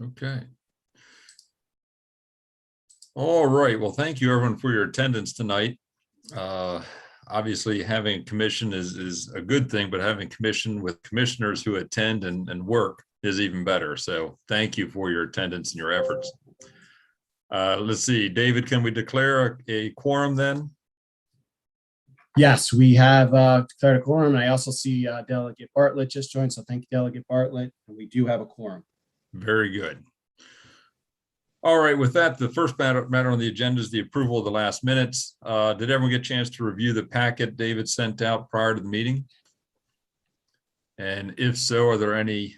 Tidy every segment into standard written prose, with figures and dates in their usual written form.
Okay. All right. Well, thank you everyone for your attendance tonight. Obviously, having a commission is a good thing, but having commission with commissioners who attend and work is even better. So thank you for your attendance and your efforts. Let's see, David, can we declare a quorum then? Yes, we have declared a quorum. And I also see Delegate Bartlett just joined. So thank you, Delegate Bartlett. And we do have a quorum. Very good. All right, with that, the first matter on the agenda is the approval of the last minutes. Did everyone get a chance to review the packet David sent out prior to the meeting? And if so, are there any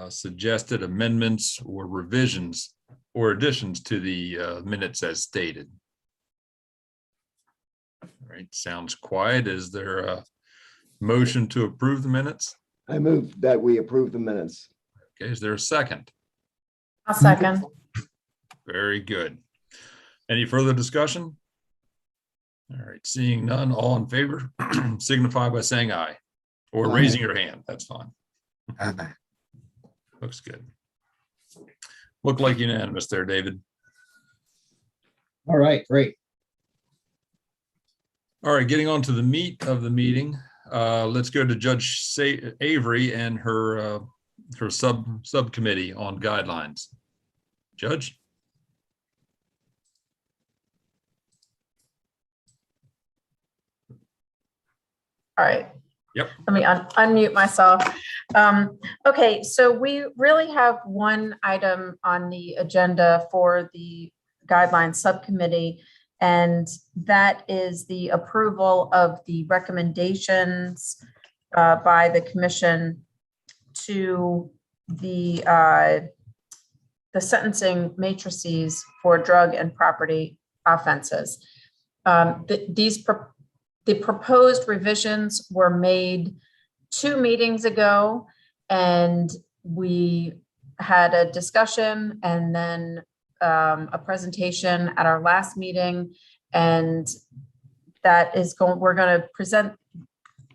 suggested amendments or revisions or additions to the minutes as stated? All right, sounds quiet. Is there a motion to approve the minutes? I move that we approve the minutes. Okay, is there a second? I'll second. Very good. Any further discussion? All right, seeing none, all in favor, signify by saying aye or raising your hand. That's fine. Looks good. Look like unanimous there, David. All right, great. All right, getting on to the meat of the meeting. Let's go to Judge Avery and her subcommittee on guidelines. Judge? All right. Yep. Let me unmute myself. Okay, so we really have one item on the agenda for the guidelines subcommittee, and that is the approval of the recommendations by the commission to the sentencing matrices for drug and property offenses. The proposed revisions were made 2 meetings ago, and we had a discussion and then a presentation at our last meeting, and that is we're going to present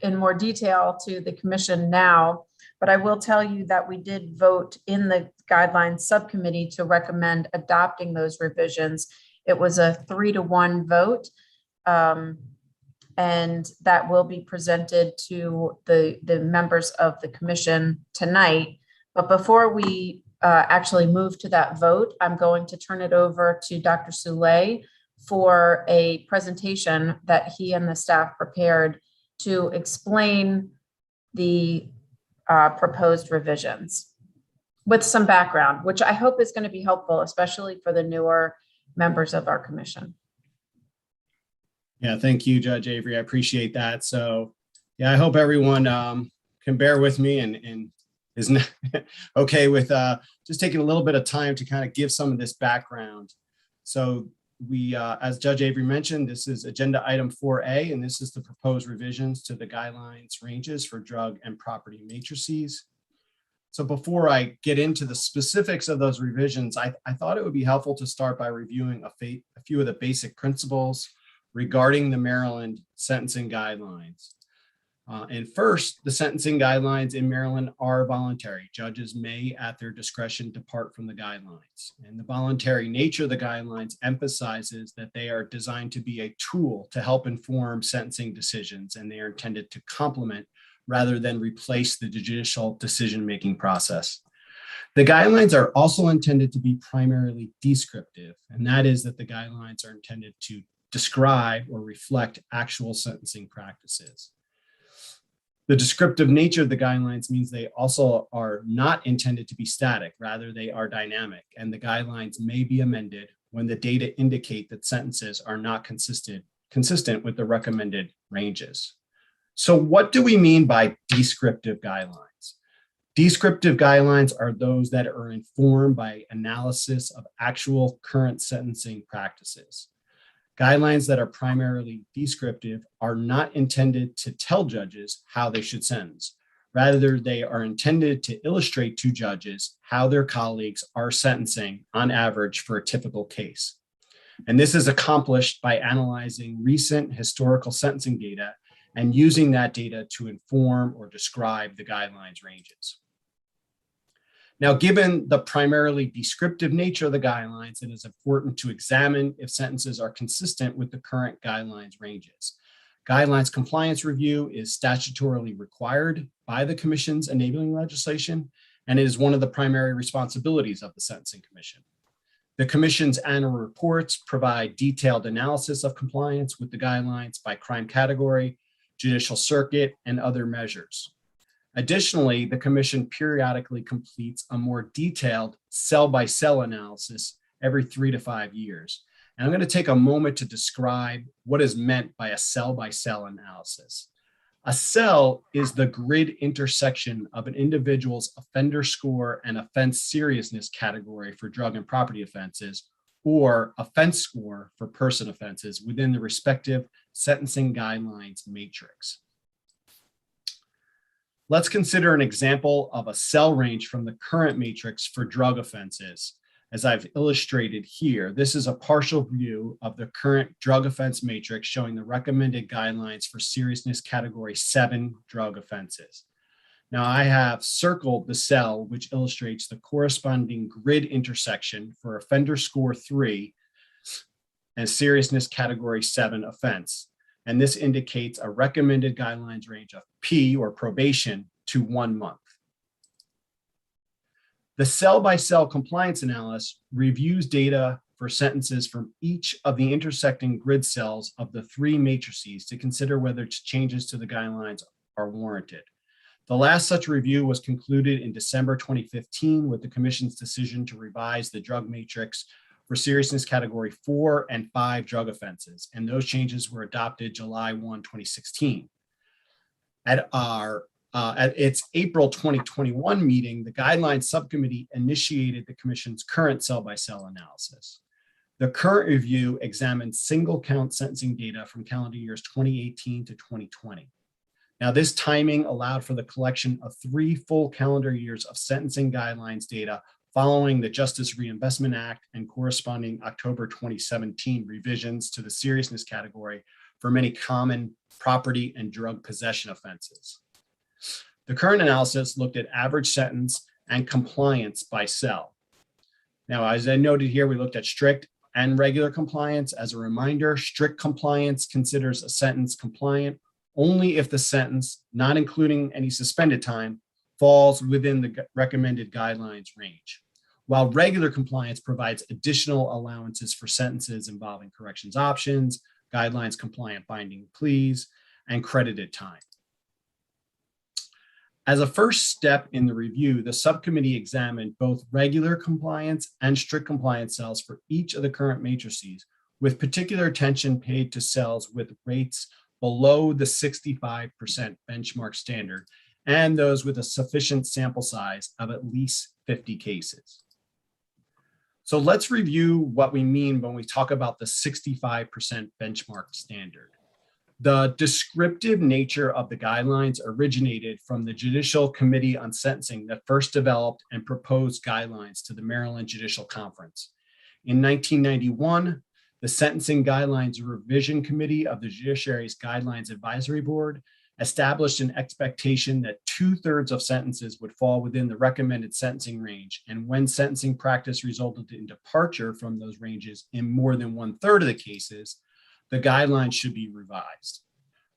in more detail to the commission now. But I will tell you that we did vote in the guidelines subcommittee to recommend adopting those revisions. It was a 3-to-1 vote. And that will be presented to the members of the commission tonight. But before we actually move to that vote, I'm going to turn it over to Dr. Soule for a presentation that he and the staff prepared to explain the proposed revisions with some background, which I hope is going to be helpful, especially for the newer members of our commission. Yeah, thank you, Judge Avery. I appreciate that. So yeah, I hope everyone can bear with me and is not okay with just taking a little bit of time to kind of give some of this background. So we, as Judge Avery mentioned, this is agenda item 4A, and this is the proposed revisions to the guidelines ranges for drug and property matrices. So before I get into the specifics of those revisions, I thought it would be helpful to start by reviewing a few of the basic principles regarding the Maryland sentencing guidelines. And first, the sentencing guidelines in Maryland are voluntary. Judges may, at their discretion, depart from the guidelines. And the voluntary nature of the guidelines emphasizes that they are designed to be a tool to help inform sentencing decisions, and they are intended to complement rather than replace the judicial decision-making process. The guidelines are also intended to be primarily descriptive, and that is that the guidelines are intended to describe or reflect actual sentencing practices. The descriptive nature of the guidelines means they also are not intended to be static, rather they are dynamic, and the guidelines may be amended when the data indicate that sentences are not consistent with the recommended ranges. So what do we mean by descriptive guidelines? Descriptive guidelines are those that are informed by analysis of actual current sentencing practices. Guidelines that are primarily descriptive are not intended to tell judges how they should sentence. Rather, they are intended to illustrate to judges how their colleagues are sentencing on average for a typical case. And this is accomplished by analyzing recent historical sentencing data and using that data to inform or describe the guidelines ranges. Now, given the primarily descriptive nature of the guidelines, it is important to examine if sentences are consistent with the current guidelines ranges. Guidelines compliance review is statutorily required by the Commission's enabling legislation, and it is one of the primary responsibilities of the Sentencing Commission. The Commission's annual reports provide detailed analysis of compliance with the guidelines by crime category, judicial circuit, and other measures. Additionally, the Commission periodically completes a more detailed cell-by-cell analysis every 3 to 5 years. And I'm going to take a moment to describe what is meant by a cell-by-cell analysis. A cell is the grid intersection of an individual's offender score and offense seriousness category for drug and property offenses, or offense score for person offenses within the respective sentencing guidelines matrix. Let's consider an example of a cell range from the current matrix for drug offenses. As I've illustrated here, this is a partial view of the current drug offense matrix showing the recommended guidelines for seriousness category 7 drug offenses. Now I have circled the cell which illustrates the corresponding grid intersection for offender score 3 and seriousness category 7 offense. And this indicates a recommended guidelines range of P, or probation, to 1 month. The cell-by-cell compliance analysis reviews data for sentences from each of the intersecting grid cells of the 3 matrices to consider whether changes to the guidelines are warranted. The last such review was concluded in December 2015 with the Commission's decision to revise the drug matrix for seriousness category 4 and 5 drug offenses, and those changes were adopted July 1, 2016. At its April 2021 meeting, the Guidelines Subcommittee initiated the Commission's current cell-by-cell analysis. The current review examined single count sentencing data from calendar years 2018 to 2020. Now, this timing allowed for the collection of 3 full calendar years of sentencing guidelines data following the Justice Reinvestment Act and corresponding October 2017 revisions to the seriousness category for many common property and drug possession offenses. The current analysis looked at average sentence and compliance by cell. Now, as I noted here, we looked at strict and regular compliance. As a reminder, strict compliance considers a sentence compliant only if the sentence, not including any suspended time, falls within the recommended guidelines range, while regular compliance provides additional allowances for sentences involving corrections options, guidelines compliant binding pleas, and credited time. As a first step in the review, the subcommittee examined both regular compliance and strict compliance cells for each of the current matrices, with particular attention paid to cells with rates below the 65% benchmark standard and those with a sufficient sample size of at least 50 cases. So let's review what we mean when we talk about the 65% benchmark standard. The descriptive nature of the guidelines originated from the Judicial Committee on Sentencing that first developed and proposed guidelines to the Maryland Judicial Conference. In 1991, the Sentencing Guidelines Revision Committee of the Judiciary's Guidelines Advisory Board established an expectation that 2/3 of sentences would fall within the recommended sentencing range, and when sentencing practice resulted in departure from those ranges in more than 1/3 of the cases, the guidelines should be revised.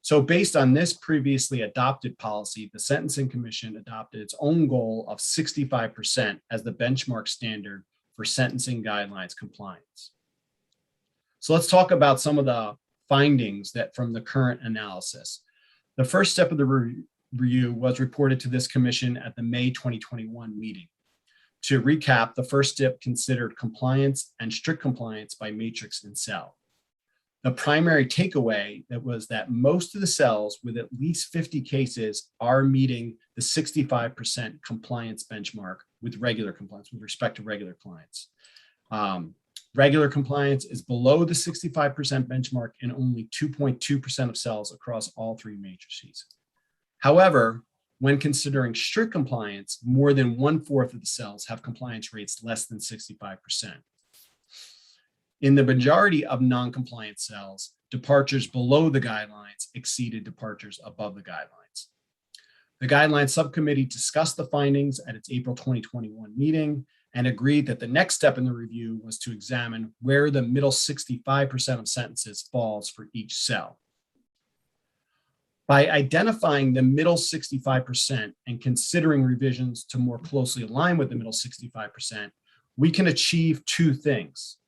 So based on this previously adopted policy, the Sentencing Commission adopted its own goal of 65% as the benchmark standard for sentencing guidelines compliance. So let's talk about some of the findings that from the current analysis. The first step of the review was reported to this commission at the May 2021 meeting. To recap, the first step considered compliance and strict compliance by matrix and cell. The primary takeaway that was that most of the cells with at least 50 cases are meeting the 65% compliance benchmark with regular compliance, with respect to regular clients. Regular compliance is below the 65% benchmark in only 2.2% of cells across all 3 matrices. However, when considering strict compliance, more than 1/4 of the cells have compliance rates less than 65%. In the majority of non-compliant cells, departures below the guidelines exceeded departures above the guidelines. The guidelines subcommittee discussed the findings at its April 2021 meeting and agreed that the next step in the review was to examine where the middle 65% of sentences falls for each cell. By identifying the middle 65% and considering revisions to more closely align with the middle 65%, we can achieve two things.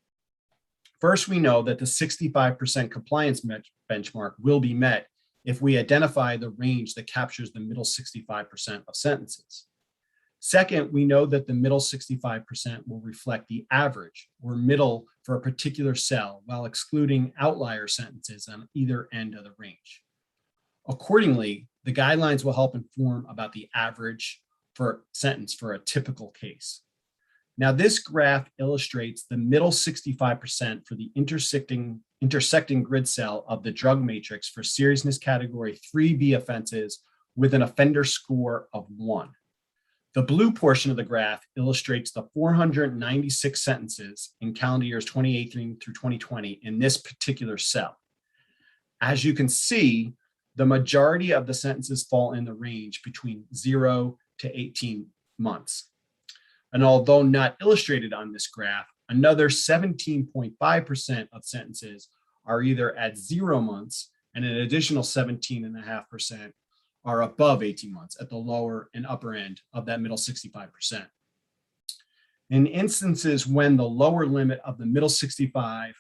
First, we know that the 65% compliance benchmark will be met if we identify the range that captures the middle 65% of sentences. Second, we know that the middle 65% will reflect the average or middle for a particular cell while excluding outlier sentences on either end of the range. Accordingly, the guidelines will help inform about the average for sentence for a typical case. Now, this graph illustrates the middle 65% for the intersecting grid cell of the drug matrix for seriousness category 3B offenses with an offender score of 1. The blue portion of the graph illustrates the 496 sentences in calendar years 2018 through 2020 in this particular cell. As you can see, the majority of the sentences fall in the range between 0 to 18 months. And although not illustrated on this graph, another 17.5% of sentences are either at 0 months and an additional 17.5% are above 18 months at the lower and upper end of that middle 65%. In instances when the lower limit of the middle 65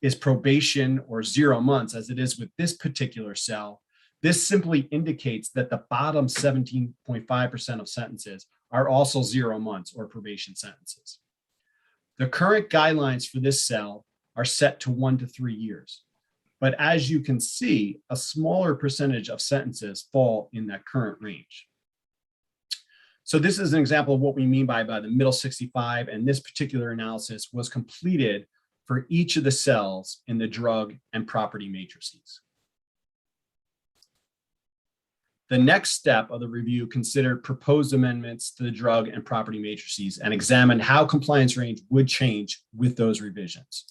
is probation or 0 months, as it is with this particular cell, this simply indicates that the bottom 17.5% of sentences are also 0 months or probation sentences. The current guidelines for this cell are set to 1 to 3 years. But as you can see, a smaller percentage of sentences fall in that current range. So this is an example of what we mean by the middle 65, and this particular analysis was completed for each of the cells in the drug and property matrices. The next step of the review considered proposed amendments to the drug and property matrices and examined how compliance range would change with those revisions.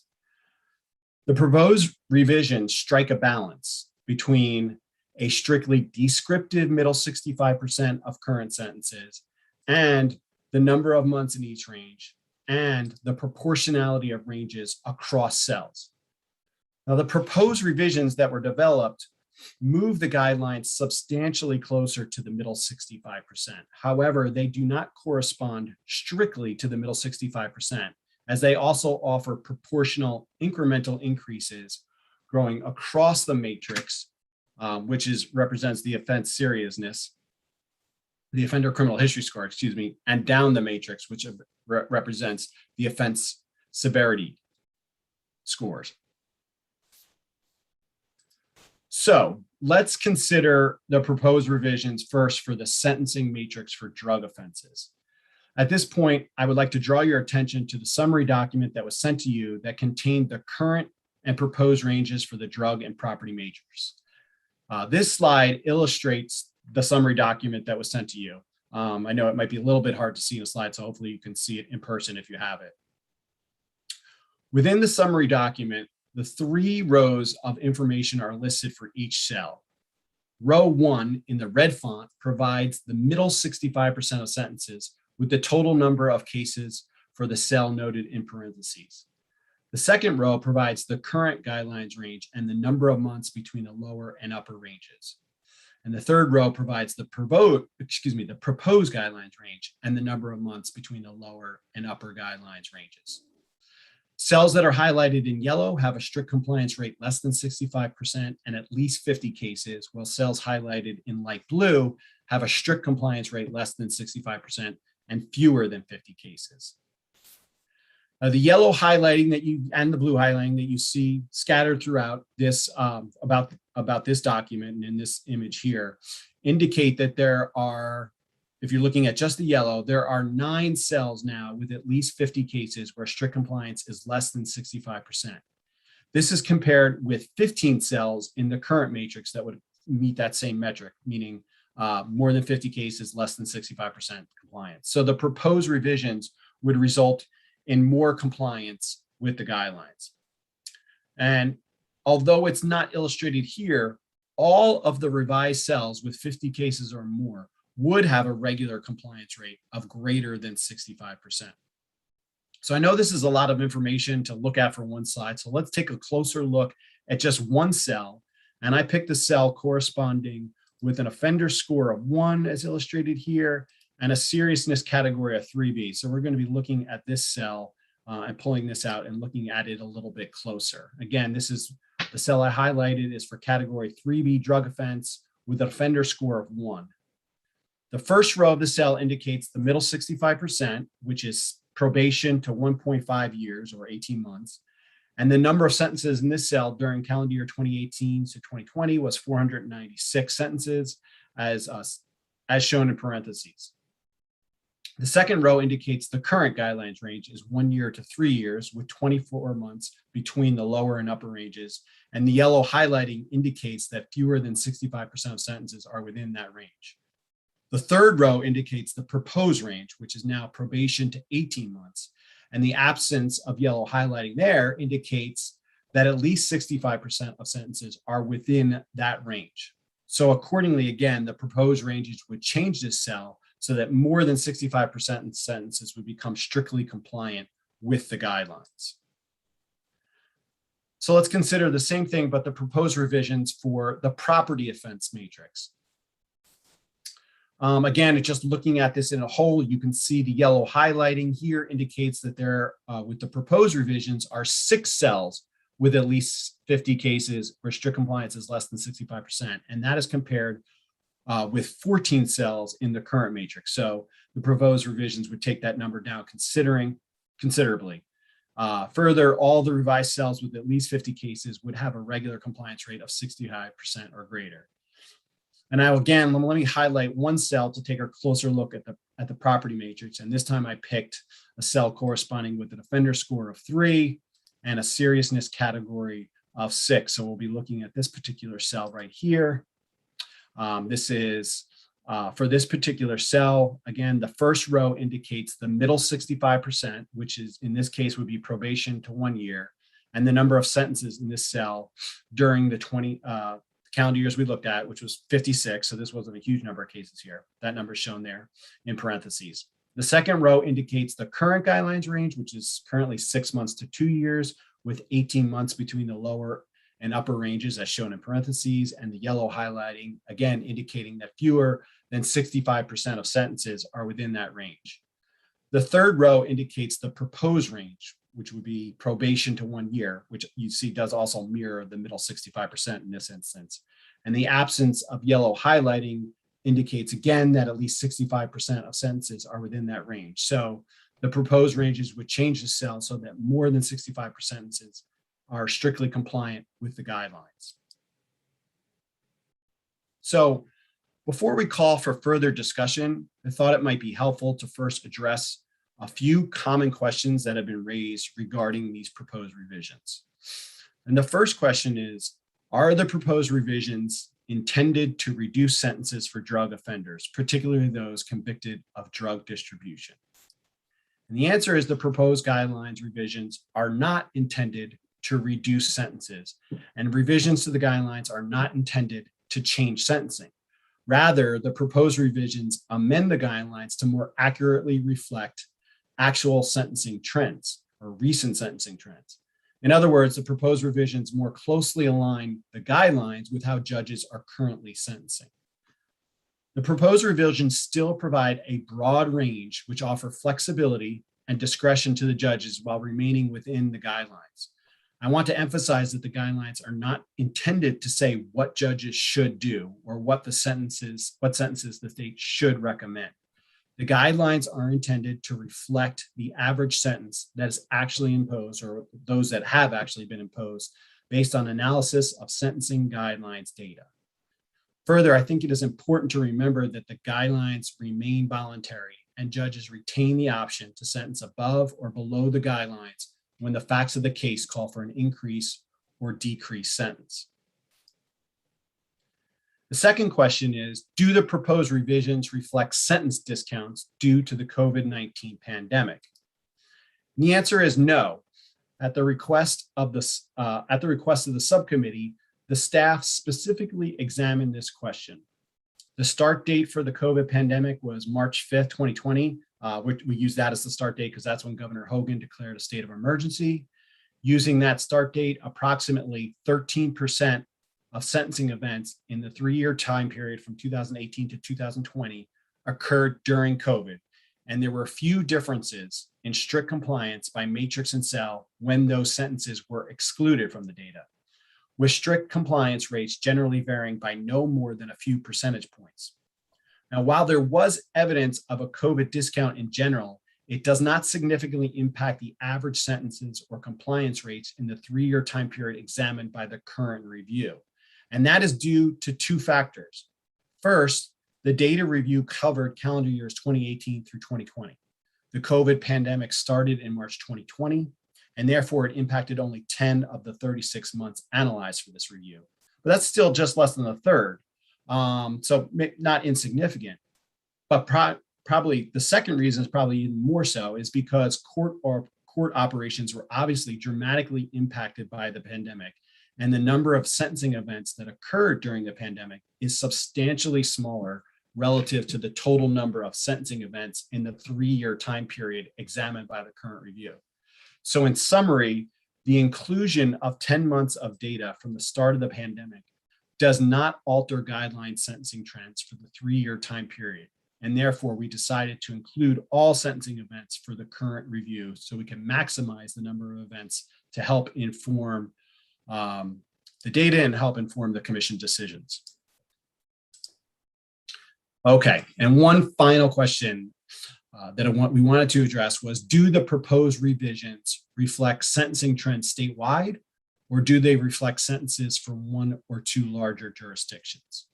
The proposed revisions strike a balance between a strictly descriptive middle 65% of current sentences and the number of months in each range and the proportionality of ranges across cells. Now, the proposed revisions that were developed move the guidelines substantially closer to the middle 65%. However, they do not correspond strictly to the middle 65%, as they also offer proportional incremental increases growing across the matrix, which represents the offense seriousness, the offender criminal history score, and down the matrix, which represents the offense severity scores. So let's consider the proposed revisions first for the sentencing matrix for drug offenses. At this point, I would like to draw your attention to the summary document that was sent to you that contained the current and proposed ranges for the drug and property matrix. This slide illustrates the summary document that was sent to you. I know it might be a little bit hard to see in a slide, so hopefully you can see it in person if you have it. Within the summary document, the 3 rows of information are listed for each cell. Row 1 in the red font provides the middle 65% of sentences with the total number of cases for the cell noted in parentheses. The second row provides the current guidelines range and the number of months between the lower and upper ranges. And the third row provides the proposed guidelines range and the number of months between the lower and upper guidelines ranges. Cells that are highlighted in yellow have a strict compliance rate less than 65% and at least 50 cases, while cells highlighted in light blue have a strict compliance rate less than 65% and fewer than 50 cases. The yellow highlighting and the blue highlighting that you see scattered throughout this about this document and in this image here indicate that there are, if you're looking at just the yellow, there are 9 cells now with at least 50 cases where strict compliance is less than 65%. This is compared with 15 cells in the current matrix that would meet that same metric, meaning more than 50 cases, less than 65% compliance. So the proposed revisions would result in more compliance with the guidelines. And although it's not illustrated here, all of the revised cells with 50 cases or more would have a regular compliance rate of greater than 65%. So I know this is a lot of information to look at for one slide. So let's take a closer look at just one cell. And I picked the cell corresponding with an offender score of 1, as illustrated here, and a seriousness category of 3B. So we're going to be looking at this cell and pulling this out and looking at it a little bit closer. Again, this is the cell I highlighted is for category 3B drug offense with an offender score of 1. The first row of the cell indicates the middle 65%, which is probation to 1.5 years or 18 months. And the number of sentences in this cell during calendar year 2018 to 2020 was 496 sentences, as shown in parentheses. The second row indicates the current guidelines range is 1 year to 3 years with 24 months between the lower and upper ranges. And the yellow highlighting indicates that fewer than 65% of sentences are within that range. The third row indicates the proposed range, which is now probation to 18 months. And the absence of yellow highlighting there indicates that at least 65% of sentences are within that range. So accordingly, again, the proposed ranges would change this cell so that more than 65% of sentences would become strictly compliant with the guidelines. So let's consider the same thing, but the proposed revisions for the property offense matrix. Again, just looking at this in a whole, you can see the yellow highlighting here indicates that there, with the proposed revisions, are 6 cells with at least 50 cases where strict compliance is less than 65%. And that is compared with 14 cells in the current matrix. So the proposed revisions would take that number down considerably. Further, all the revised cells with at least 50 cases would have a regular compliance rate of 65% or greater. And now again, let me highlight one cell to take a closer look at the property matrix. And this time I picked a cell corresponding with an offender score of 3 and a seriousness category of 6. So we'll be looking at this particular cell right here. This is for this particular cell. Again, the first row indicates the middle 65%, which is in this case would be probation to 1 year. And the number of sentences in this cell during the calendar years we looked at, which was 56. So this wasn't a huge number of cases here. That number is shown there in parentheses. The second row indicates the current guidelines range, which is currently 6 months to 2 years with 18 months between the lower and upper ranges as shown in parentheses, and the yellow highlighting, again, indicating that fewer than 65% of sentences are within that range. The third row indicates the proposed range, which would be probation to 1 year, which you see does also mirror the middle 65% in this instance. And the absence of yellow highlighting indicates again that at least 65% of sentences are within that range. So the proposed ranges would change the cell so that more than 65% sentences are strictly compliant with the guidelines. So before we call for further discussion, I thought it might be helpful to first address a few common questions that have been raised regarding these proposed revisions. And the first question is, are the proposed revisions intended to reduce sentences for drug offenders, particularly those convicted of drug distribution? And the answer is the proposed guidelines revisions are not intended to reduce sentences, and revisions to the guidelines are not intended to change sentencing. Rather, the proposed revisions amend the guidelines to more accurately reflect actual sentencing trends or recent sentencing trends. In other words, the proposed revisions more closely align the guidelines with how judges are currently sentencing. The proposed revisions still provide a broad range which offer flexibility and discretion to the judges while remaining within the guidelines. I want to emphasize that the guidelines are not intended to say what judges should do or what sentences the state should recommend. The guidelines are intended to reflect the average sentence that is actually imposed or those that have actually been imposed based on analysis of sentencing guidelines data. Further, I think it is important to remember that the guidelines remain voluntary and judges retain the option to sentence above or below the guidelines when the facts of the case call for an increase or decreased sentence. The second question is, do the proposed revisions reflect sentence discounts due to the COVID-19 pandemic? And the answer is no. At the request of the subcommittee, the staff specifically examined this question. The start date for the COVID pandemic was March 5th, 2020. We use that as the start date because that's when Governor Hogan declared a state of emergency. Using that start date, approximately 13% of sentencing events in the 3-year time period from 2018 to 2020 occurred during COVID. And there were few differences in strict compliance by Matrix and Cell when those sentences were excluded from the data, with strict compliance rates generally varying by no more than a few percentage points. Now, while there was evidence of a COVID discount in general, it does not significantly impact the average sentences or compliance rates in the 3-year time period examined by the current review. And that is due to 2 factors. First, the data review covered calendar years 2018 through 2020. The COVID pandemic started in March 2020, and therefore it impacted only 10 of the 36 months analyzed for this review. But that's still just less than a third, so not insignificant. But probably the second reason is probably even more so is because court operations were obviously dramatically impacted by the pandemic, and the number of sentencing events that occurred during the pandemic is substantially smaller relative to the total number of sentencing events in the 3-year time period examined by the current review. So in summary, the inclusion of 10 months of data from the start of the pandemic does not alter guideline sentencing trends for the 3-year time period. And therefore, we decided to include all sentencing events for the current review so we can maximize the number of events to help inform the data and help inform the commission decisions. Okay, and one final question that we wanted to address was, do the proposed revisions reflect sentencing trends statewide, or do they reflect sentences from 1 or 2 larger jurisdictions?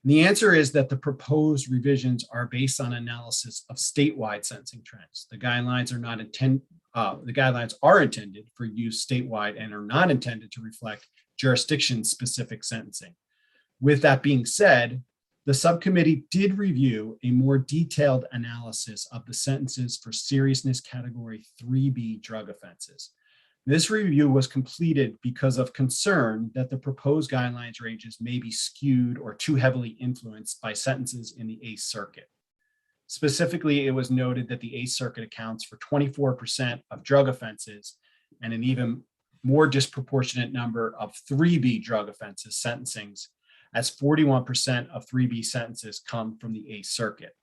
And the answer is that the proposed revisions are based on analysis of statewide sentencing trends. The guidelines are intended for use statewide and are not intended to reflect jurisdiction-specific sentencing. With that being said, the subcommittee did review a more detailed analysis of the sentences for seriousness category 3B drug offenses. This review was completed because of concern that the proposed guidelines ranges may be skewed or too heavily influenced by sentences in the 8th Circuit. Specifically, it was noted that the 8th Circuit accounts for 24% of drug offenses and an even more disproportionate number of 3B drug offenses sentencings, as 41% of 3B sentences come from the 8th Circuit.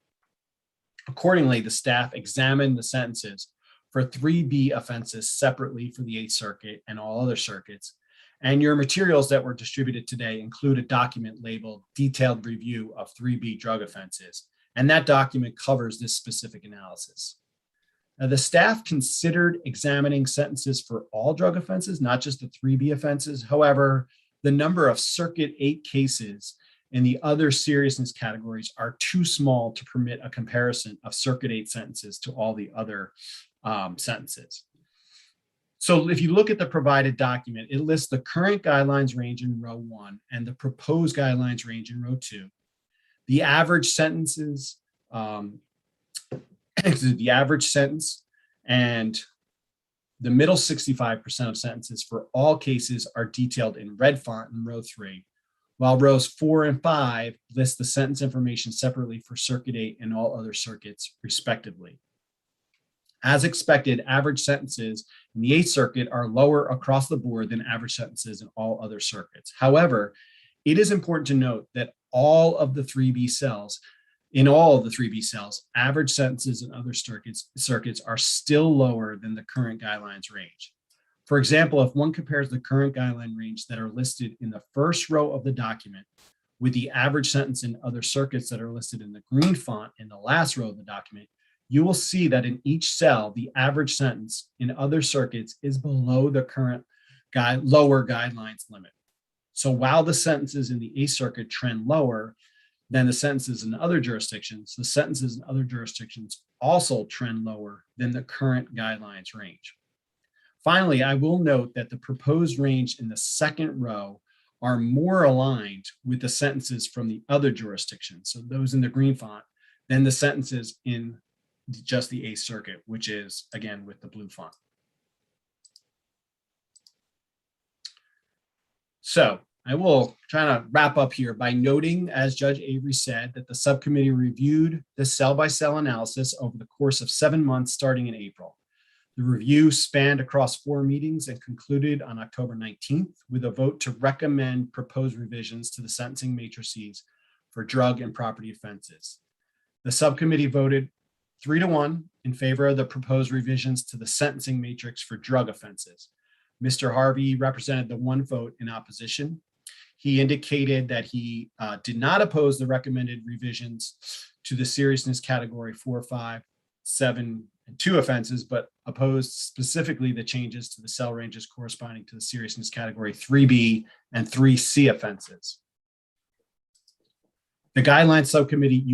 Accordingly, the staff examined the sentences for 3B offenses separately for the 8th Circuit and all other circuits. And your materials that were distributed today include a document labeled Detailed Review of 3B Drug Offenses. And that document covers this specific analysis. Now, the staff considered examining sentences for all drug offenses, not just the 3B offenses. However, the number of Circuit 8 cases in the other seriousness categories are too small to permit a comparison of Circuit 8 sentences to all the other sentences. So if you look at the provided document, it lists the current guidelines range in row 1 and the proposed guidelines range in row 2. The average sentences, the average sentence and the middle 65% of sentences for all cases are detailed in red font in row 3, while rows 4 and 5 list the sentence information separately for Circuit 8 and all other circuits, respectively. As expected, average sentences in the 8th Circuit are lower across the board than average sentences in all other circuits. However, it is important to note that all of the 3B cells, average sentences in other circuits are still lower than the current guidelines range. For example, if one compares the current guideline range that are listed in the first row of the document with the average sentence in other circuits that are listed in the green font in the last row of the document, you will see that in each cell, the average sentence in other circuits is below the current lower guidelines limit. So while the sentences in the 8th Circuit trend lower than the sentences in other jurisdictions, the sentences in other jurisdictions also trend lower than the current guidelines range. Finally, I will note that the proposed range in the second row are more aligned with the sentences from the other jurisdictions, so those in the green font, than the sentences in just the 8th Circuit, which is, again, with the blue font. So I will try to wrap up here by noting, as Judge Avery said, that the subcommittee reviewed the cell-by-cell analysis over the course of 7 months starting in April. The review spanned across 4 meetings and concluded on October 19th with a vote to recommend proposed revisions to the sentencing matrices for drug and property offenses. The subcommittee voted 3-1 in favor of the proposed revisions to the sentencing matrix for drug offenses. Mr. Harvey represented the 1 vote in opposition. He indicated that he did not oppose the recommended revisions to the seriousness category 4, 5, 7, and 2 offenses, but opposed specifically the changes to the cell ranges corresponding to the seriousness category 3B and 3C offenses. The guidelines subcommittee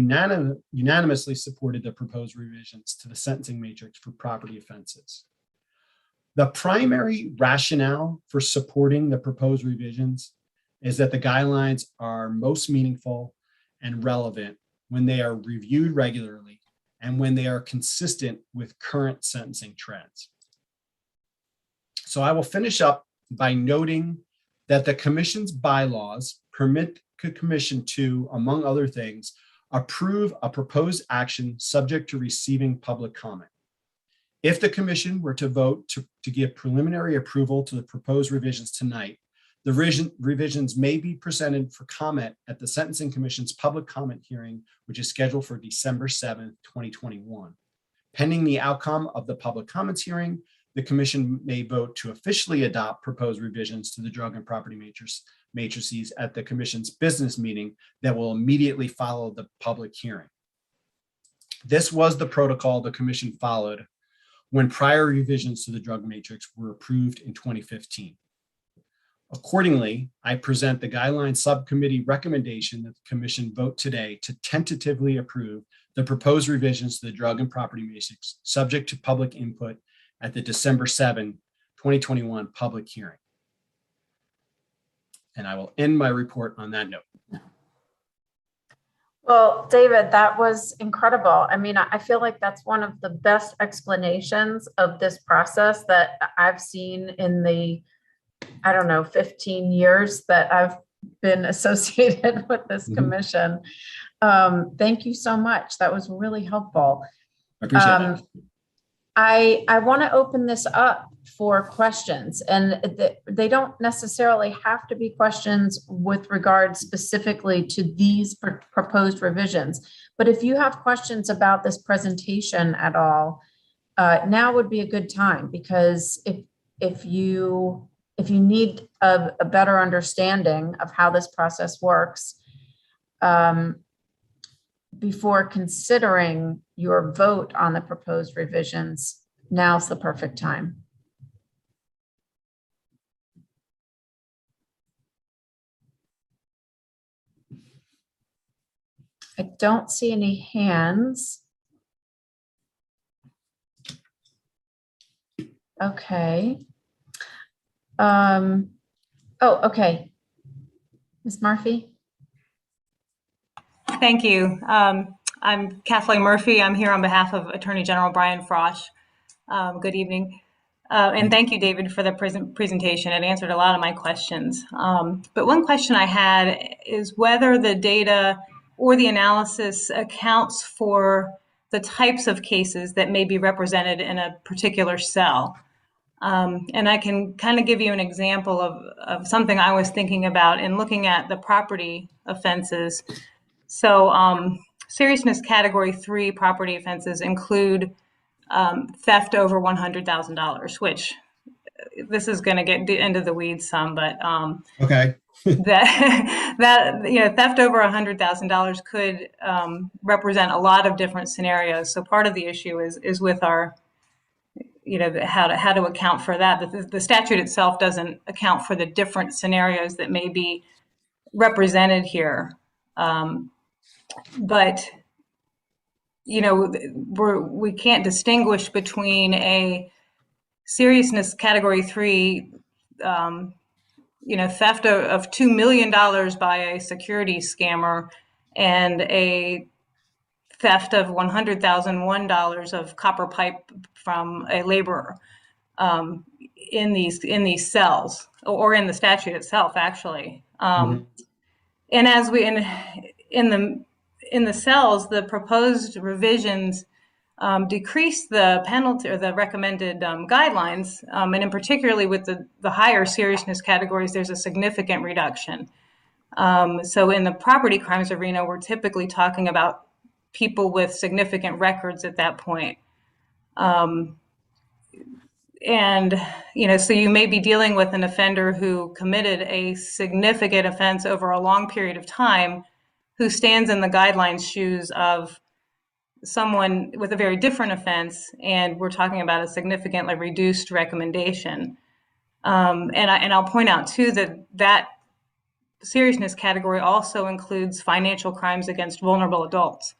unanimously supported the proposed revisions to the sentencing matrix for property offenses. The primary rationale for supporting the proposed revisions is that the guidelines are most meaningful and relevant when they are reviewed regularly and when they are consistent with current sentencing trends. So I will finish up by noting that the commission's bylaws permit the commission to, among other things, approve a proposed action subject to receiving public comment. If the commission were to vote to give preliminary approval to the proposed revisions tonight, the revisions may be presented for comment at the Sentencing Commission's public comment hearing, which is scheduled for December 7th, 2021. Pending the outcome of the public comments hearing, the commission may vote to officially adopt proposed revisions to the drug and property matrices at the commission's business meeting that will immediately follow the public hearing. This was the protocol the commission followed when prior revisions to the drug matrix were approved in 2015. Accordingly, I present the guideline subcommittee recommendation that the commission vote today to tentatively approve the proposed revisions to the drug and property matrix subject to public input at the December 7, 2021 public hearing. And I will end my report on that note. Well, David, that was incredible. I mean, I feel like that's one of the best explanations of this process that I've seen in the, I don't know, 15 years that I've been associated with this commission. Thank you so much. That was really helpful. I appreciate that. I want to open this up for questions, and they don't necessarily have to be questions with regard specifically to these proposed revisions. But if you have questions about this presentation at all, now would be a good time, because if you need a better understanding of how this process works, before considering your vote on the proposed revisions, now's the perfect time. I don't see any hands. Okay. Oh, okay. Ms. Murphy? Thank you. I'm Kathleen Murphy. I'm here on behalf of Attorney General Brian Frosch. Good evening. And thank you, David, for the presentation. It answered a lot of my questions. But one question I had is whether the data or the analysis accounts for the types of cases that may be represented in a particular cell. And I can kind of give you an example of something I was thinking about in looking at the property offenses. So seriousness category 3 property offenses include theft over $100,000, which this is going to get into the weeds some, but okay. that theft over $100,000 could represent a lot of different scenarios. So part of the issue is with our how to account for that. The statute itself doesn't account for the different scenarios that may be represented here. But we can't distinguish between a seriousness category 3 theft of $2 million by a security scammer and a theft of $100,001 of copper pipe from a laborer in these cells, or in the statute itself, actually. And as we in the cells, the proposed revisions decrease the penalty or the recommended guidelines, and in particularly with the higher seriousness categories, there's a significant reduction. So in the property crimes arena, we're typically talking about people with significant records at that point. And, so you may be dealing with an offender who committed a significant offense over a long period of time, who stands in the guidelines shoes of someone with a very different offense, and we're talking about a significantly reduced recommendation. And I'll point out too that seriousness category also includes financial crimes against vulnerable adults.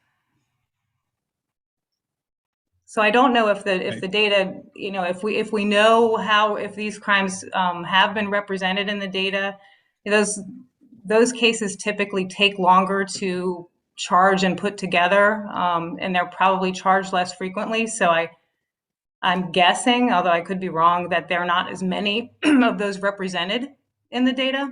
So I don't know if the data, if we know if these crimes have been represented in the data, those cases typically take longer to charge and put together, and they're probably charged less frequently. So I'm guessing, although I could be wrong, that there are not as many of those represented in the data.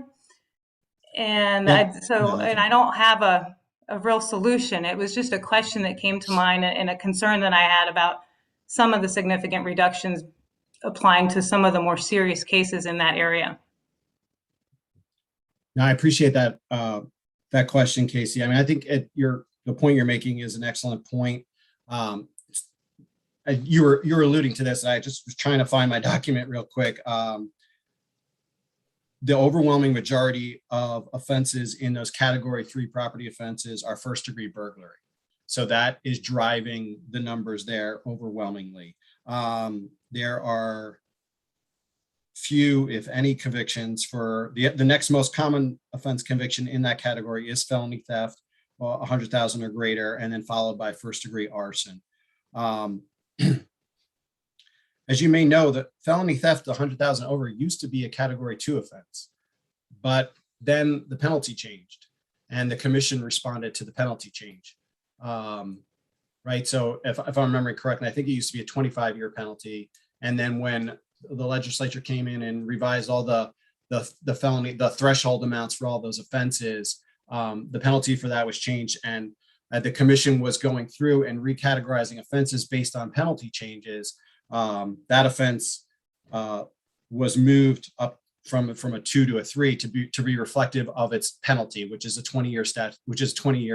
And I don't have a real solution. It was just a question that came to mind and a concern that I had about some of the significant reductions applying to some of the more serious cases in that area. No, I appreciate that that question, Casey. I mean, I think the point you're making is an excellent point. You were alluding to this. I just was trying to find my document real quick. The overwhelming majority of offenses in those category 3 property offenses are first degree burglary. So that is driving the numbers there overwhelmingly. There are few, if any, convictions for the next most common offense conviction in that category is felony theft, 100,000 or greater, and then followed by first degree arson. As you may know, the felony theft 100,000 over used to be a category 2 offense, but then the penalty changed and the commission responded to the penalty change. Right. So if I'm remembering correctly, I think it used to be a 25-year penalty. And then when the legislature came in and revised all the threshold amounts for all those offenses, the penalty for that was changed. And the commission was going through and recategorizing offenses based on penalty changes. That offense was moved up from a 2 to a 3 to be reflective of its penalty, which is a 20-year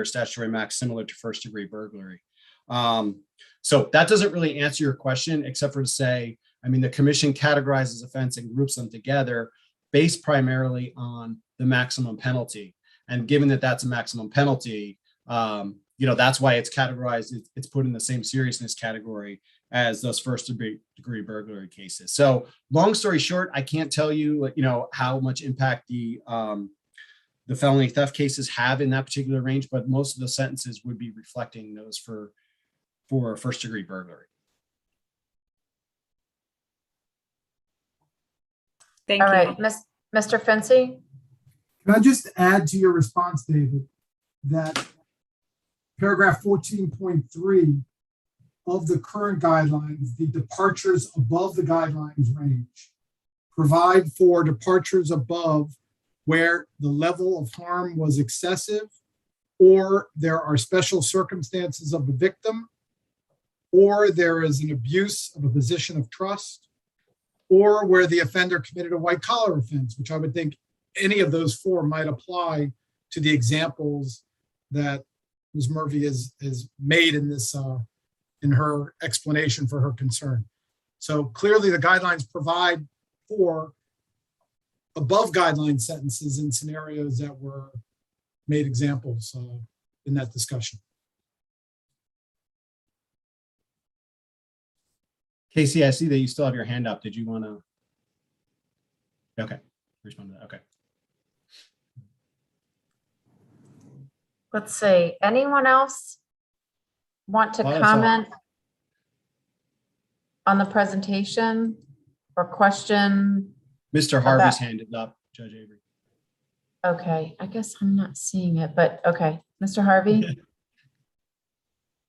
statutory max, similar to first degree burglary. So that doesn't really answer your question, except for to say, I mean, the commission categorizes offense and groups them together based primarily on the maximum penalty. And given that that's a maximum penalty, that's why it's categorized. It's put in the same seriousness category as those first degree burglary cases. So long story short, I can't tell you, how much impact the felony theft cases have in that particular range, but most of the sentences would be reflecting those for first degree burglary. Thank All you. right, Mr. Fincy? Can I just add to your response, David, that paragraph 14.3 of the current guidelines, the departures above the guidelines range, provide for departures above where the level of harm was excessive, or there are special circumstances of the victim, or there is an abuse of a position of trust, or where the offender committed a white collar offense, which I would think any of those 4 might apply to the examples that Ms. Murphy has made in this in her explanation for her concern. So clearly the guidelines provide for above guideline sentences in scenarios that were made examples in that discussion. Casey, I see that you still have your hand up. Did you want to? Okay, respond to that. Okay. Let's see, anyone else want to comment on the presentation or question? Mr. Harvey's hand is up, Judge Avery. Okay, I guess I'm not seeing it, but okay. Mr. Harvey?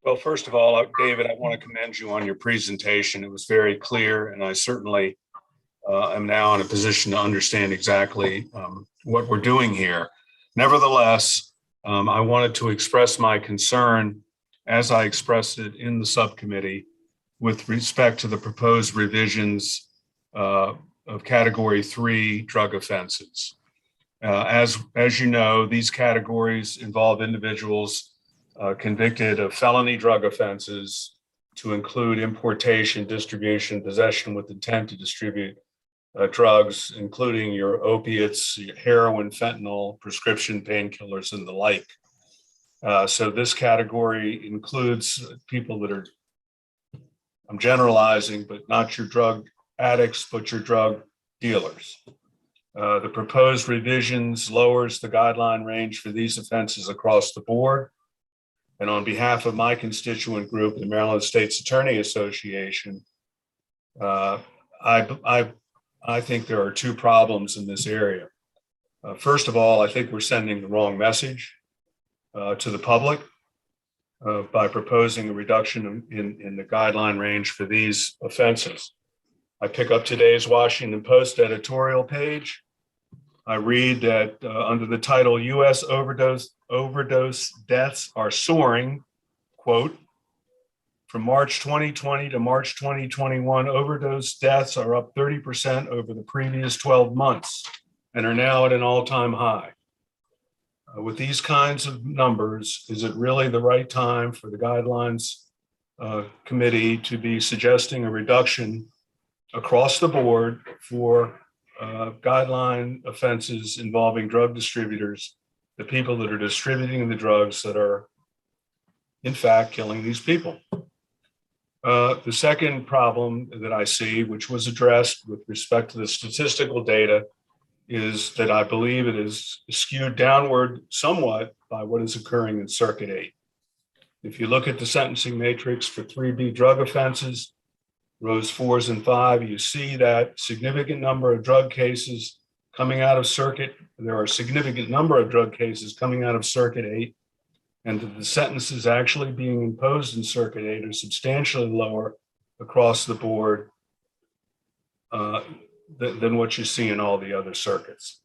Well, first of all, David, I want to commend you on your presentation. It was very clear, and I certainly am now in a position to understand exactly what we're doing here. Nevertheless, I wanted to express my concern as I expressed it in the subcommittee with respect to the proposed revisions of category 3 drug offenses. As you know, these categories involve individuals convicted of felony drug offenses to include importation, distribution, possession with intent to distribute drugs, including your opiates, your heroin, fentanyl, prescription painkillers, and the like. So this category includes people that are, I'm generalizing, but not your drug addicts, but your drug dealers. The proposed revisions lowers the guideline range for these offenses across the board. And on behalf of my constituent group, the Maryland State's Attorney Association, I think there are two problems in this area. First of all, I think we're sending the wrong message to the public by proposing a reduction in the guideline range for these offenses. I pick up today's Washington Post editorial page. I read that under the title, U.S. overdose deaths are soaring, quote, from March 2020 to March 2021, overdose deaths are up 30% over the previous 12 months and are now at an all-time high. With these kinds of numbers, is it really the right time for the guidelines committee to be suggesting a reduction across the board for guideline offenses involving drug distributors, the people that are distributing the drugs that are in fact killing these people? The second problem that I see, which was addressed with respect to the statistical data, is that I believe it is skewed downward somewhat by what is occurring in Circuit 8. If you look at the sentencing matrix for 3B drug offenses, rows 4s and 5, you see that significant number of drug cases coming out of Circuit. There are a significant number of drug cases coming out of Circuit 8, and the sentences actually being imposed in Circuit 8 are substantially lower across the board than what you see in all the other circuits.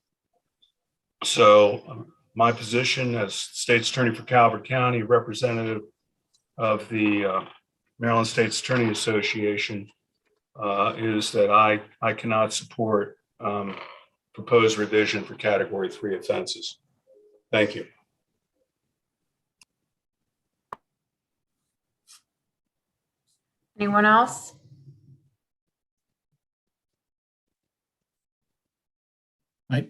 So my position as State's Attorney for Calvert County, representative of the Maryland State's Attorney Association, is that I cannot support proposed revision for category 3 offenses. Thank you. Anyone else? I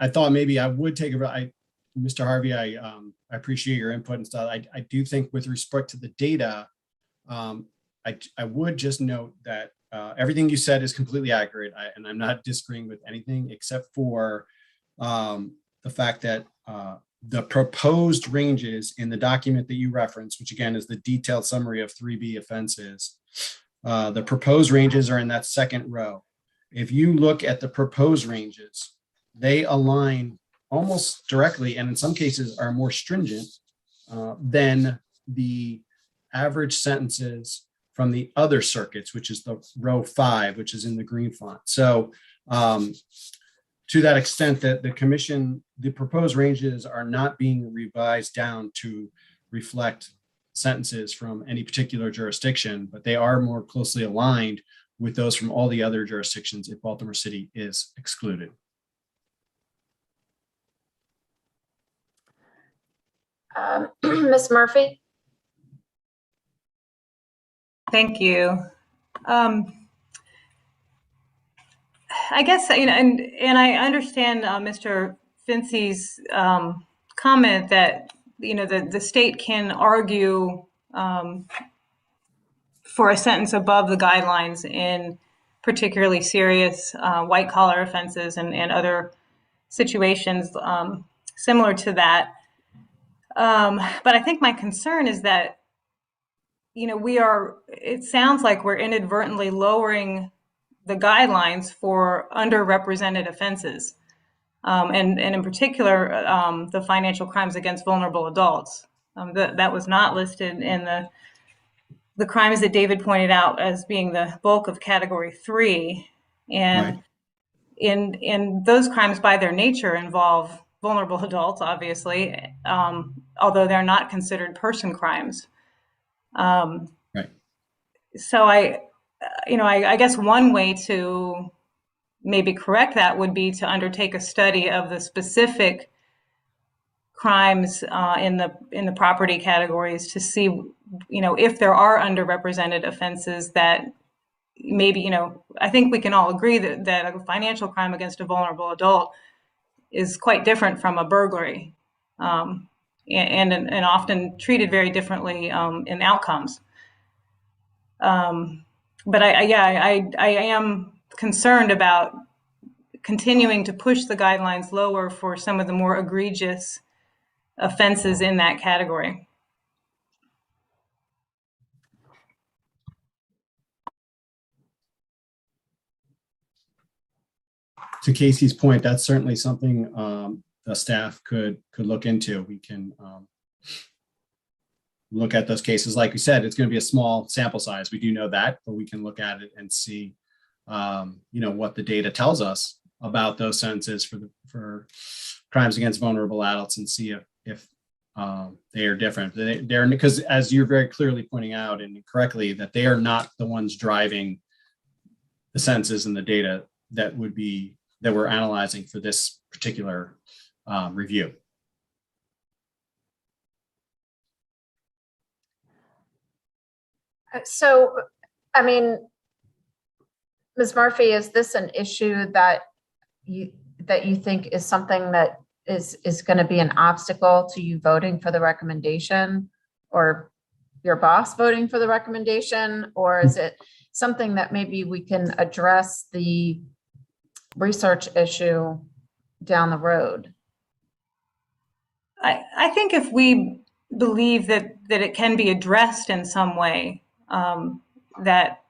thought maybe I would take Mr. Harvey, I appreciate your input and stuff. I do think with respect to the data, I would just note that everything you said is completely accurate. And I'm not disagreeing with anything except for the fact that the proposed ranges in the document that you referenced, which again is the detailed summary of 3B offenses, the proposed ranges are in that second row. If you look at the proposed ranges, they align almost directly, and in some cases are more stringent than the average sentences from the other circuits, which is the row 5, which is in the green font. So to that extent that the proposed ranges are not being revised down to reflect sentences from any particular jurisdiction, but they are more closely aligned with those from all the other jurisdictions if Baltimore City is excluded. Ms. Murphy? Thank you. I guess, and I understand Mr. Fincy's comment that, the state can argue for a sentence above the guidelines in particularly serious white collar offenses and other situations similar to that. But I think my concern is that, it sounds like we're inadvertently lowering the guidelines for underrepresented offenses. And in particular, the financial crimes against vulnerable adults. That was not listed in the crimes that David pointed out as being the bulk of category 3. And, in those crimes by their nature involve vulnerable adults, obviously, although they're not considered person crimes. Right. So I guess one way to maybe correct that would be to undertake a study of the specific crimes in the property categories to see, if there are underrepresented offenses that maybe, I think we can all agree that a financial crime against a vulnerable adult is quite different from a burglary, and often treated very differently in outcomes. But I am concerned about continuing to push the guidelines lower for some of the more egregious offenses in that category. To Casey's point, that's certainly something the staff could look into. We can look at those cases. Like we said, it's going to be a small sample size. We do know that, but we can look at it and see, what the data tells us about those sentences for crimes against vulnerable adults, and see if they are different. They're because, as you're very clearly pointing out and correctly, that they are not the ones driving the sentences and the data that we're analyzing for this particular review. So, I mean, Ms. Murphy, is this an issue that you think is something that is going to be an obstacle to you voting for the recommendation, or your boss voting for the recommendation? Or is it something that maybe we can address the research issue down the road? I think if we believe that it can be addressed in some way, that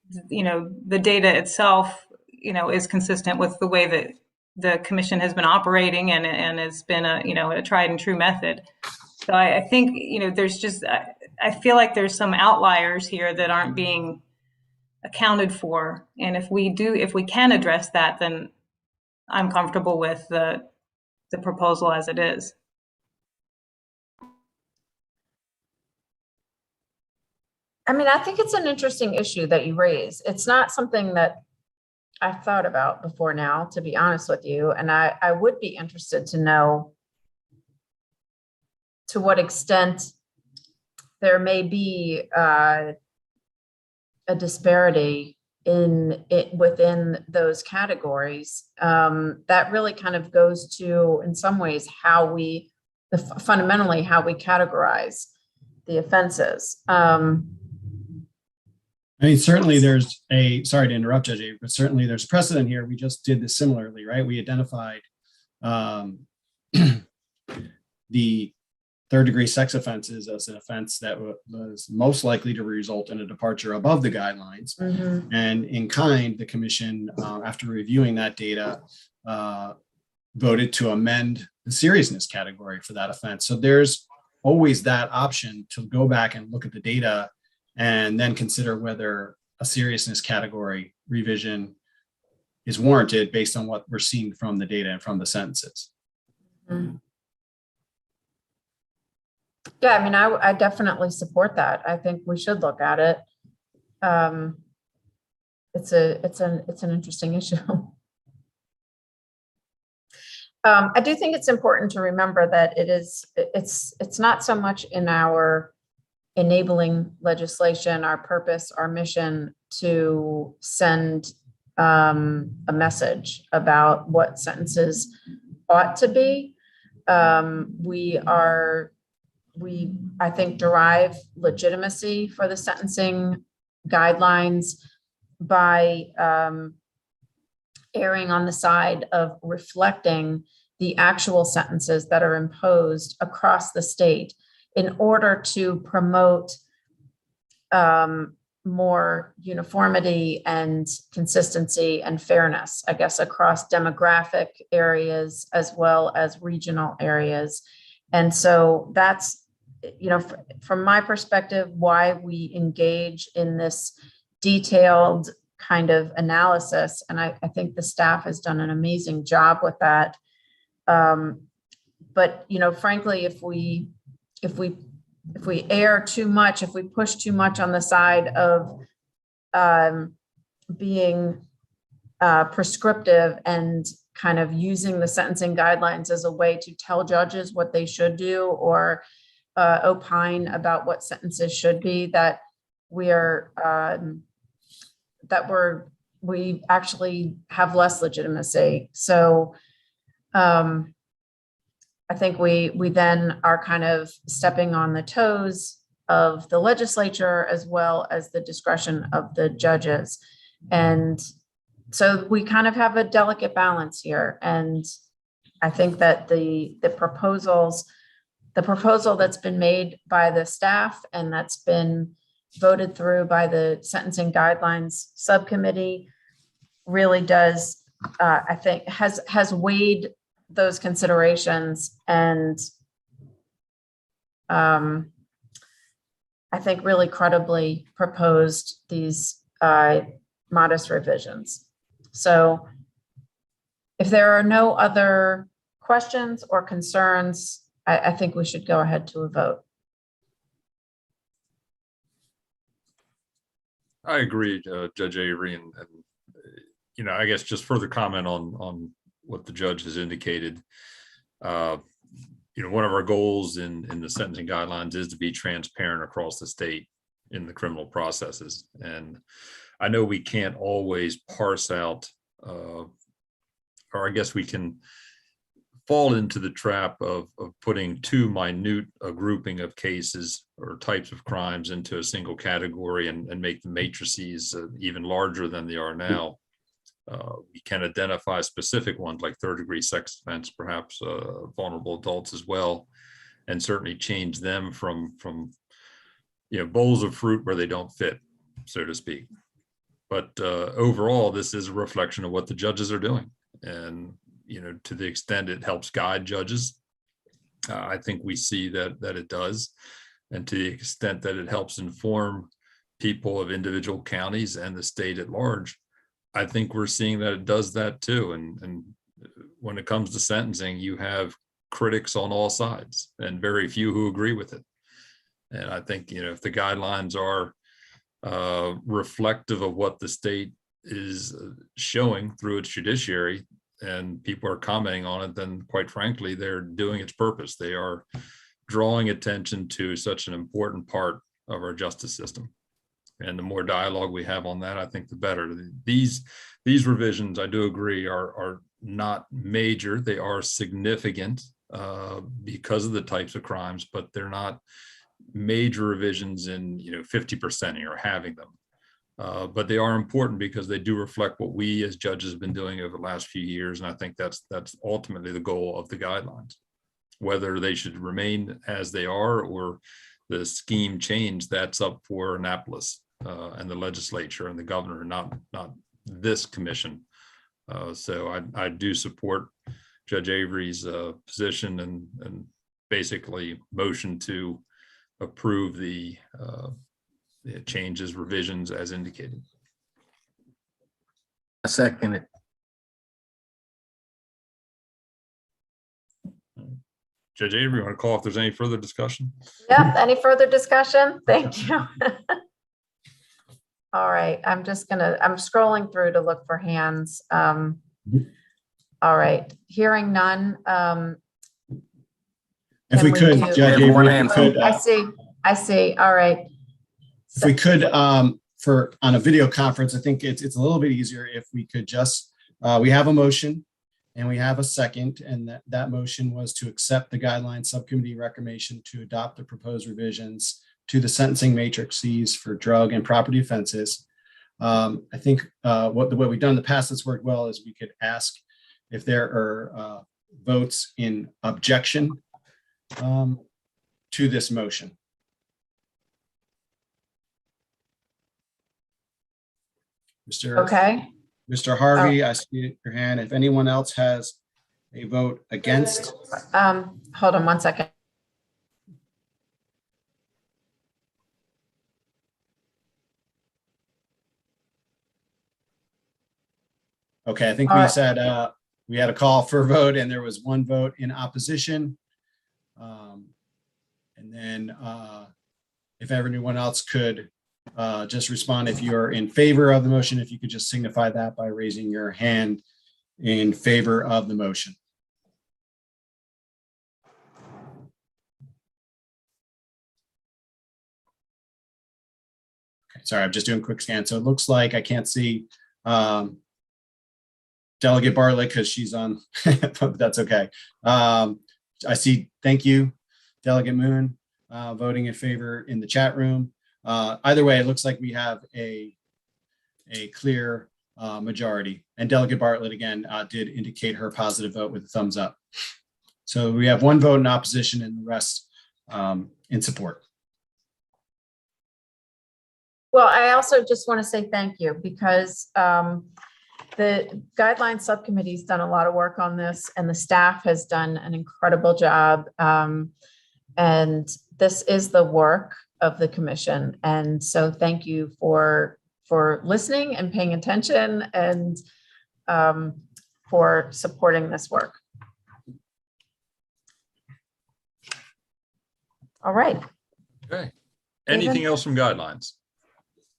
the data itself is consistent with the way that the commission has been operating, and it's been a tried and true method. So I think I feel like there's some outliers here that aren't being accounted for, and if we can address that, then I'm comfortable with the proposal as it is. I mean, I think it's an interesting issue that you raise. It's not something that I've thought about before now, to be honest with you. And I would be interested to know to what extent there may be a disparity within those categories. That really kind of goes to, in some ways, fundamentally how we categorize the offenses. I mean, certainly sorry to interrupt, Judge Avery, but certainly there's precedent here. We just did this similarly, right? We identified the third-degree sex offenses as an offense that was most likely to result in a departure above the guidelines. Mm-hmm. And in kind, the commission, after reviewing that data, voted to amend the seriousness category for that offense. So there's always that option to go back and look at the data and then consider whether a seriousness category revision is warranted based on what we're seeing from the data and from the sentences. Mm-hmm. Yeah, I mean, I definitely support that. I think we should look at it. It's an interesting issue. I do think it's important to remember that it's not so much in our enabling legislation, our purpose, our mission to send a message about what sentences ought to be. We, I think, derive legitimacy for the sentencing guidelines by erring on the side of reflecting the actual sentences that are imposed across the state in order to promote more uniformity and consistency and fairness, I guess, across demographic areas as well as regional areas. And so that's, from my perspective, why we engage in this detailed kind of analysis. And I think the staff has done an amazing job with that. But, you know, frankly, if we err too much, if we push too much on the side of being prescriptive and kind of using the sentencing guidelines as a way to tell judges what they should do or opine about what sentences should be, that we actually have less legitimacy. So I think we then are kind of stepping on the toes of the legislature as well as the discretion of the judges. And so we kind of have a delicate balance here. And I think that the proposal that's been made by the staff and that's been voted through by the Sentencing Guidelines Subcommittee really does, I think, has weighed those considerations and I think really credibly proposed these modest revisions. So if there are no other questions or concerns, I think we should go ahead to a vote. I agree, Judge Avery, and you know, I guess just further comment on what the judge has indicated. You know, one of our goals in the sentencing guidelines is to be transparent across the state in the criminal processes. And I know we can't always parse out, or I guess we can fall into the trap of putting too minute a grouping of cases or types of crimes into a single category and make the matrices even larger than they are now. We can identify specific ones like third-degree sex offense, perhaps vulnerable adults as well, and certainly change them from you know, bowls of fruit where they don't fit, so to speak. But overall, this is a reflection of what the judges are doing, and you know, to the extent it helps guide judges, I think we see that it does, and to the extent that it helps inform people of individual counties and the state at large, I think we're seeing that it does that too. And when it comes to sentencing, you have critics on all sides and very few who agree with it. And I think, you know, if the guidelines are reflective of what the state is showing through its judiciary and people are commenting on it, then quite frankly, they're doing its purpose. They are drawing attention to such an important part of our justice system. And the more dialogue we have on that, I think the better. These revisions, I do agree, are not major. They are significant because of the types of crimes, but they're not major revisions in 50% or having them. But they are important because they do reflect what we as judges have been doing over the last few years. And I think that's ultimately the goal of the guidelines. Whether they should remain as they are or the scheme change, that's up for Annapolis and the legislature and the governor, not this commission. So I do support Judge Avery's position and basically motion to approve the changes, revisions as indicated. I second it. Judge Avery, you want to call if there's any further discussion? Yep, any further discussion? Thank you. All right, I'm scrolling through to look for hands. All right, hearing none. If we could, Judge Avery, if we could, I see. All right. if we could, on a video conference, I think it's a little bit easier if we could just, we have a motion and we have a second, and that motion was to accept the guideline subcommittee recommendation to adopt the proposed revisions to the sentencing matrices for drug and property offenses. I think what we've done in the past that's worked well is we could ask if there are votes in objection to this motion. Mr. Harvey, I see your hand. If anyone else has a vote against. Hold on one second. Okay, I think All we right. said we had a call for a vote and there was one vote in opposition. And then if everyone else could just respond if you're in favor of the motion, if you could just signify that by raising your hand in favor of the motion. Okay, sorry, I'm just doing a quick scan. So it looks like I can't see Delegate Bartlett because she's on, but that's okay. I see, thank you, Delegate Moon, voting in favor in the chat room. Either way, it looks like we have a clear majority. And Delegate Bartlett, again, did indicate her positive vote with a thumbs up. So we have one vote in opposition and the rest in support. Well, I also just want to say thank you because the guidelines subcommittee's done a lot of work on this and the staff has done an incredible job. And this is the work of the commission. And so thank you for listening and paying attention and for supporting this work. All right, Okay. Anything David? else from guidelines?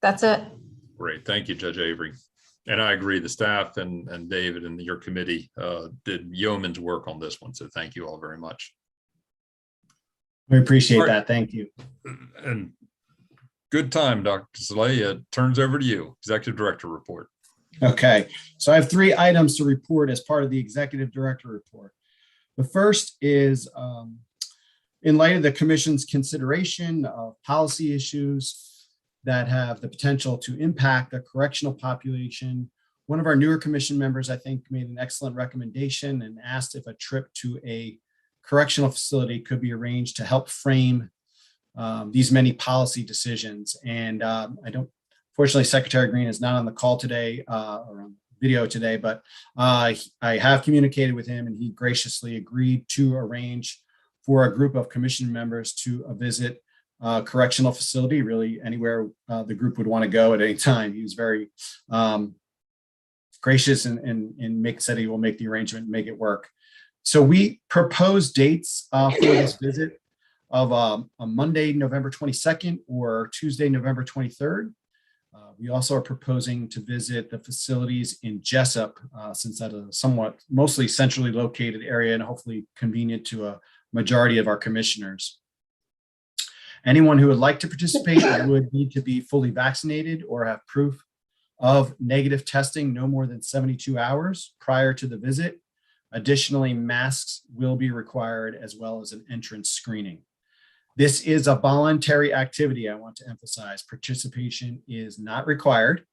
That's it. Great. Thank you, Judge Avery. And I agree, the staff and David and your committee did yeoman's work on this one. So thank you all very much. We appreciate All right. that. Thank you. And good time, Dr. Slay. It turns over to you, Executive Director report. Okay, so I have 3 items to report as part of the Executive Director report. The first is in light of the Commission's consideration of policy issues that have the potential to impact the correctional population, one of our newer Commission members, I think, made an excellent recommendation and asked if a trip to a correctional facility could be arranged to help frame these many policy decisions. And fortunately, Secretary Green is not on the call today or on video today, but I have communicated with him and he graciously agreed to arrange for a group of Commission members to visit correctional facility, really anywhere the group would want to go at any time. He was very gracious and said he will make the arrangement and make it work. So we proposed dates for this visit of a Monday, November 22nd or Tuesday, November 23rd. We also are proposing to visit the facilities in Jessup, since that is a somewhat mostly centrally located area and hopefully convenient to a majority of our commissioners. Anyone who would like to participate would need to be fully vaccinated or have proof of negative testing no more than 72 hours prior to the visit. Additionally, masks will be required as well as an entrance screening. This is a voluntary activity. I want to emphasize participation is not required.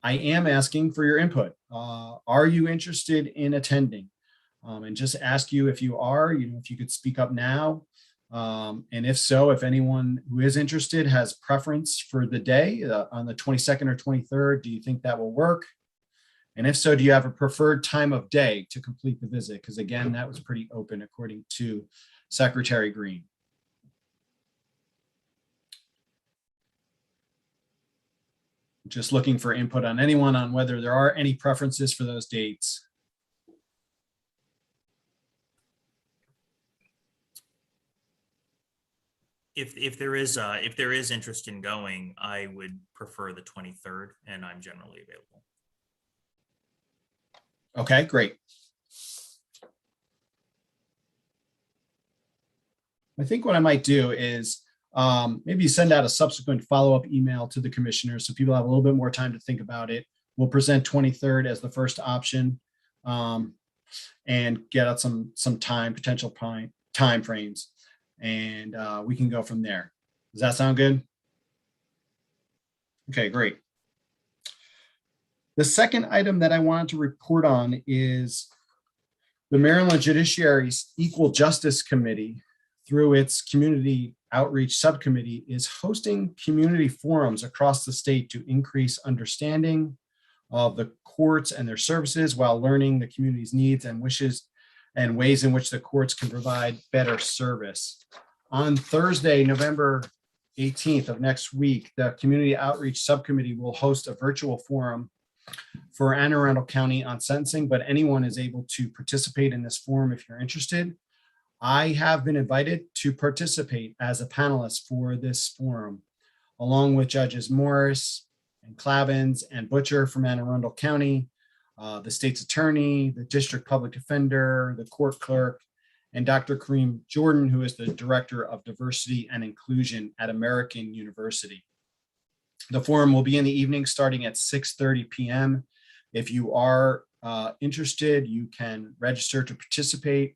I am asking for your input. Are you interested in attending? And just ask you if you are, if you could speak up now. And if so, if anyone who is interested has preference for the day on the 22nd or 23rd, do you think that will work? And if so, do you have a preferred time of day to complete the visit? Because again, that was pretty open according to Secretary Green. Just looking for input on anyone on whether there are any preferences for those dates. If there is interest in going, I would prefer the 23rd, and I'm generally available. Okay, great. I think what I might do is maybe send out a subsequent follow-up email to the commissioners so people have a little bit more time to think about it. We'll present 23rd as the first option and get out some potential time frames. And we can go from there. Does that sound good? Okay, great. The second item that I wanted to report on is the Maryland Judiciary's Equal Justice Committee, through its Community Outreach Subcommittee, is hosting community forums across the state to increase understanding of the courts and their services while learning the community's needs and wishes and ways in which the courts can provide better service. On Thursday, November 18th of next week, the Community Outreach Subcommittee will host a virtual forum for Anne Arundel County on sentencing, but anyone is able to participate in this forum if you're interested. I have been invited to participate as a panelist for this forum, along with Judges Morris and Clavins and Butcher from Anne Arundel County, the state's attorney, the district public defender, the court clerk, and Dr. Kareem Jordan, who is the Director of Diversity and Inclusion at American University. The forum will be in the evening starting at 6:30 p.m. If you are interested, you can register to participate.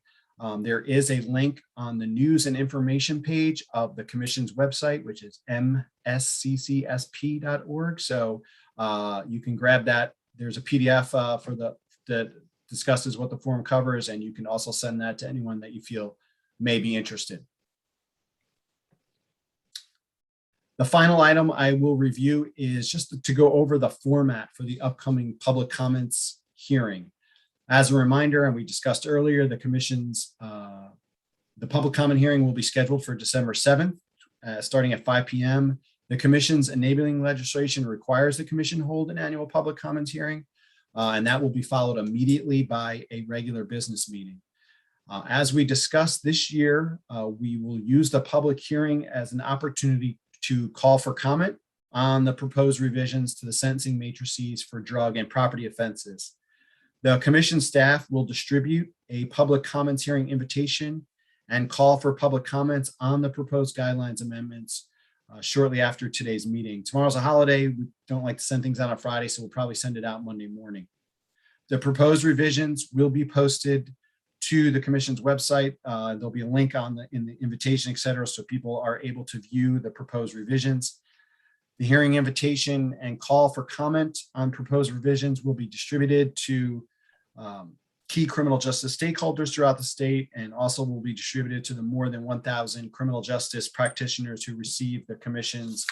There is a link on the news and information page of the commission's website, which is MSCCSP.org. So you can grab that. There's a PDF that discusses what the forum covers, and you can also send that to anyone that you feel may be interested. The final item I will review is just to go over the format for the upcoming public comments hearing. As a reminder, and we discussed earlier, the commission's, the public comment hearing will be scheduled for December 7th, starting at 5 p.m. The commission's enabling legislation requires the commission hold an annual public comments hearing, and that will be followed immediately by a regular business meeting. As we discussed this year, we will use the public hearing as an opportunity to call for comment on the proposed revisions to the sentencing matrices for drug and property offenses. The commission staff will distribute a public comments hearing invitation and call for public comments on the proposed guidelines amendments shortly after today's meeting. Tomorrow's a holiday. We don't like to send things out on Friday, so we'll probably send it out Monday morning. The proposed revisions will be posted to the commission's website. There'll be a link in the invitation, et cetera, so people are able to view the proposed revisions. The hearing invitation and call for comment on proposed revisions will be distributed to key criminal justice stakeholders throughout the state, and also will be distributed to the more than 1,000 criminal justice practitioners who receive the commission's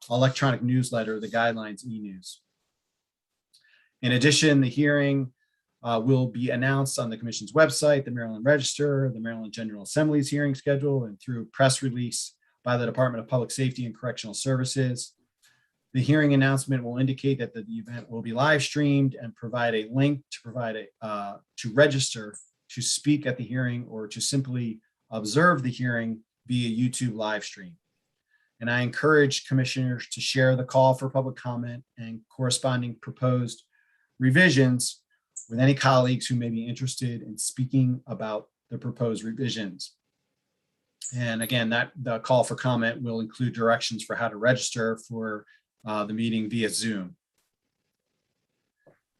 electronic newsletter, the Guidelines e-News. In addition, the hearing will be announced on the commission's website, the Maryland Register, the Maryland General Assembly's hearing schedule, and through press release by the Department of Public Safety and Correctional Services. The hearing announcement will indicate that the event will be live streamed and provide a link to register to speak at the hearing or to simply observe the hearing via YouTube live stream. And I encourage commissioners to share the call for public comment and corresponding proposed revisions with any colleagues who may be interested in speaking about the proposed revisions. And again, the call for comment will include directions for how to register for the meeting via Zoom.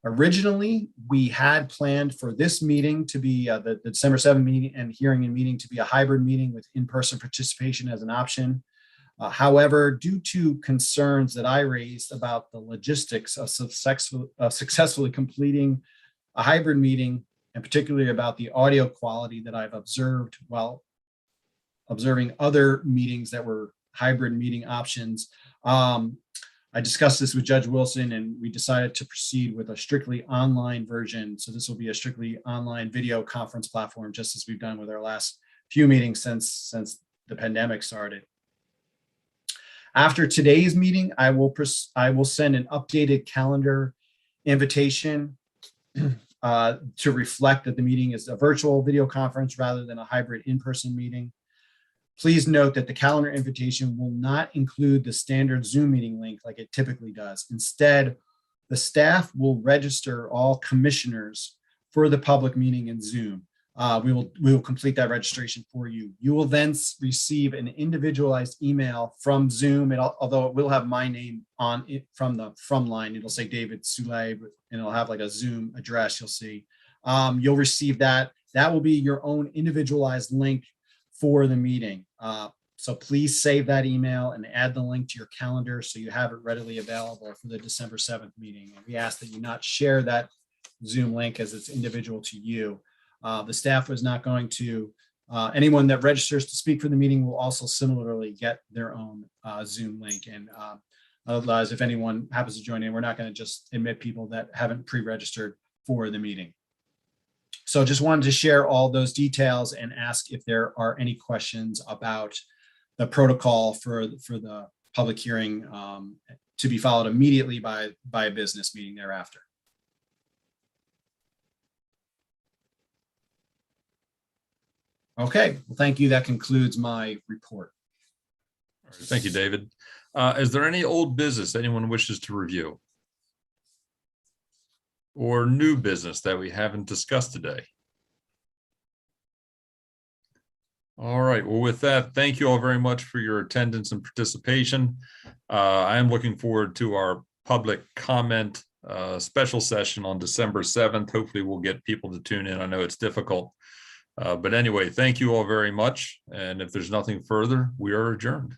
Originally, we had planned for this meeting to be the December 7th meeting and hearing and meeting to be a hybrid meeting with in-person participation as an option. However, due to concerns that I raised about the logistics of successfully completing a hybrid meeting, and particularly about the audio quality that I've observed while observing other meetings that were hybrid meeting options, I discussed this with Judge Wilson, and we decided to proceed with a strictly online version. So this will be a strictly online video conference platform, just as we've done with our last few meetings since the pandemic started. After today's meeting, I will send an updated calendar invitation to reflect that the meeting is a virtual video conference rather than a hybrid in-person meeting. Please note that the calendar invitation will not include the standard Zoom meeting link like it typically does. Instead, the staff will register all commissioners for the public meeting in Zoom. We will complete that registration for you. You will then receive an individualized email from Zoom, although it will have my name on it from the line. It'll say David Sulaib, and it'll have like a Zoom address. You'll see. You'll receive that. That will be your own individualized link for the meeting. So please save that email and add the link to your calendar so you have it readily available for the December 7th meeting. And we ask that you not share that Zoom link as it's individual to you. The staff was not going to, anyone that registers to speak for the meeting will also similarly get their own Zoom link. And otherwise, if anyone happens to join in, we're not going to just admit people that haven't pre-registered for the meeting. So just wanted to share all those details and ask if there are any questions about the protocol for the public hearing to be followed immediately by a business meeting thereafter. Okay, well, thank you. That concludes my report. All right, thank you, David. Is there any old business anyone wishes to review? Or new business that we haven't discussed today? All right, well, with that, thank you all very much for your attendance and participation. I am looking forward to our public comment special session on December 7th. Hopefully we'll get people to tune in. I know it's difficult. But anyway, thank you all very much. And if there's nothing further, we are adjourned.